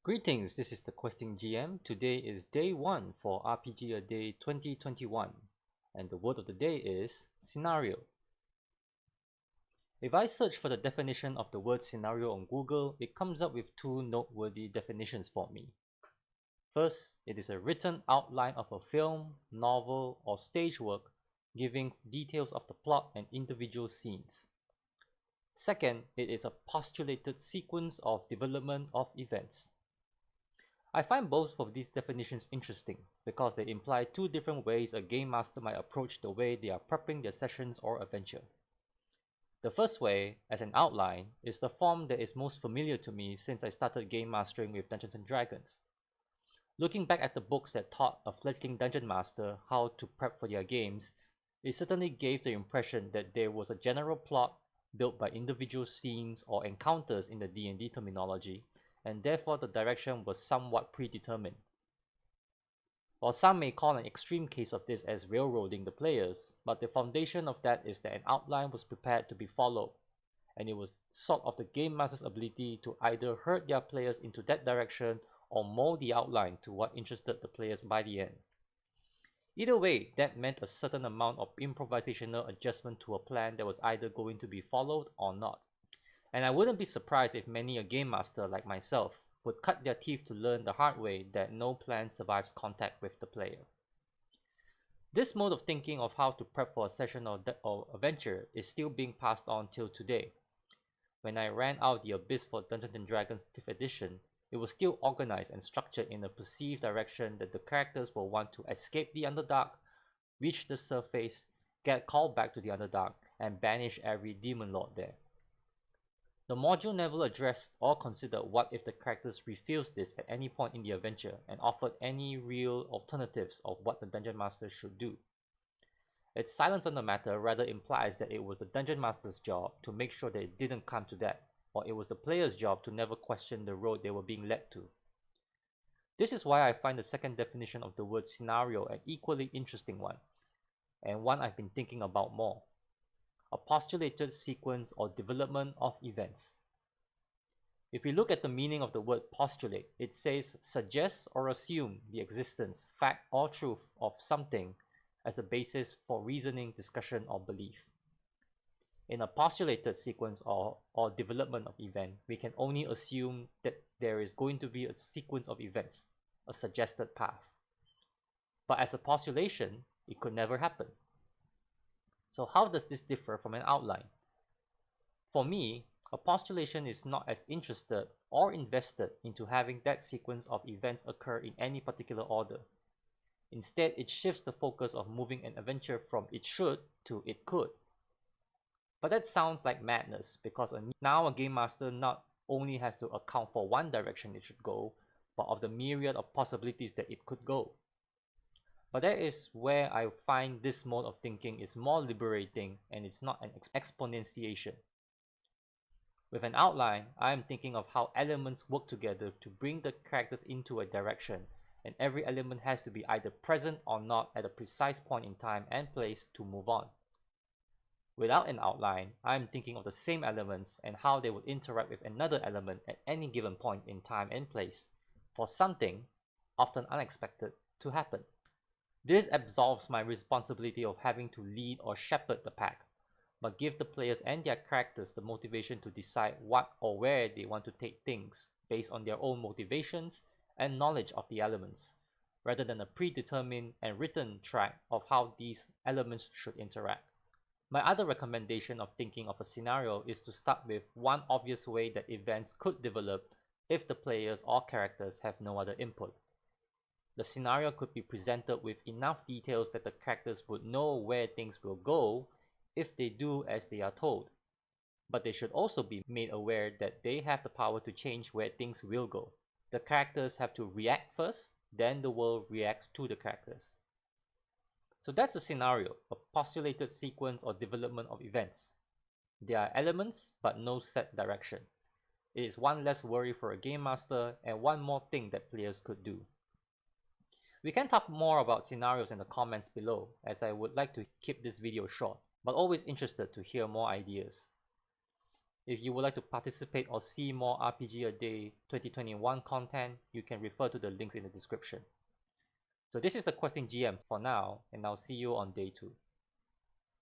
Greetings, this is the Questing GM. Today is day 1 for RPG A Day 2021, and the word of the day is scenario. If I search for the definition of the word scenario on Google, it comes up with two noteworthy definitions for me. First, it is a written outline of a film, novel, or stage work giving details of the plot and individual scenes. Second, it is a postulated sequence of development of events. I find both of these definitions interesting because they imply two different ways a game master might approach the way they are prepping their sessions or adventure. The first way, as an outline, is the form that is most familiar to me since I started game mastering with Dungeons & Dragons. Looking back at the books that taught a fledgling dungeon master how to prep for their games, it certainly gave the impression that there was a general plot built by individual scenes or encounters in the D&D terminology, and therefore the direction was somewhat predetermined. While some may call an extreme case of this as railroading the players, but the foundation of that is that an outline was prepared to be followed, and it was sort of the game master's ability to either herd their players into that direction or mold the outline to what interested the players by the end. Either way, that meant a certain amount of improvisational adjustment to a plan that was either going to be followed or not. And I wouldn't be surprised if many a game master like myself would cut their teeth to learn the hard way that no plan survives contact with the player. This mode of thinking of how to prep for a session or adventure is still being passed on till today. When I ran out the Abyss for Dungeons & Dragons 5th edition, it was still organized and structured in a perceived direction that the characters will want to escape the Underdark, reach the surface, get called back to the Underdark, and banish every demon lord there. The module never addressed or considered what if the characters refused this at any point in the adventure and offered any real alternatives of what the Dungeon Master should do. Its silence on the matter rather implies that it was the Dungeon Master's job to make sure that it didn't come to that, or it was the player's job to never question the road they were being led to. This is why I find the second definition of the word scenario an equally interesting one, and one I've been thinking about more. A postulated sequence or development of events. If we look at the meaning of the word postulate, it says suggest or assume the existence, fact or truth of something as a basis for reasoning, discussion or belief. In a postulated sequence or development of event, we can only assume that there is going to be a sequence of events, a suggested path. But as a postulation, it could never happen. So how does this differ from an outline? For me, a postulation is not as interested or invested into having that sequence of events occur in any particular order. Instead, it shifts the focus of moving an adventure from it should to it could. But that sounds like madness because now a game master not only has to account for one direction it should go, but of the myriad of possibilities that it could go. But that is where I find this mode of thinking is more liberating and it's not an exponentiation. With an outline, I am thinking of how elements work together to bring the characters into a direction, and every element has to be either present or not at a precise point in time and place to move on. Without an outline, I am thinking of the same elements and how they would interact with another element at any given point in time and place for something, often unexpected, to happen. This absolves my responsibility of having to lead or shepherd the pack, but give the players and their characters the motivation to decide what or where they want to take things based on their own motivations and knowledge of the elements, rather than a predetermined and written track of how these elements should interact. My other recommendation of thinking of a scenario is to start with one obvious way that events could develop if the players or characters have no other input. The scenario could be presented with enough details that the characters would know where things will go if they do as they are told, but they should also be made aware that they have the power to change where things will go. The characters have to react first, then the world reacts to the characters. So that's a scenario, a postulated sequence or development of events. There are elements, but no set direction. It is one less worry for a game master and one more thing that players could do. We can talk more about scenarios in the comments below, as I would like to keep this video short, but always interested to hear more ideas. If you would like to participate or see more RPG A Day 2021 content, you can refer to the links in the description. So this is the Questing GM for now, and I'll see you on day 2.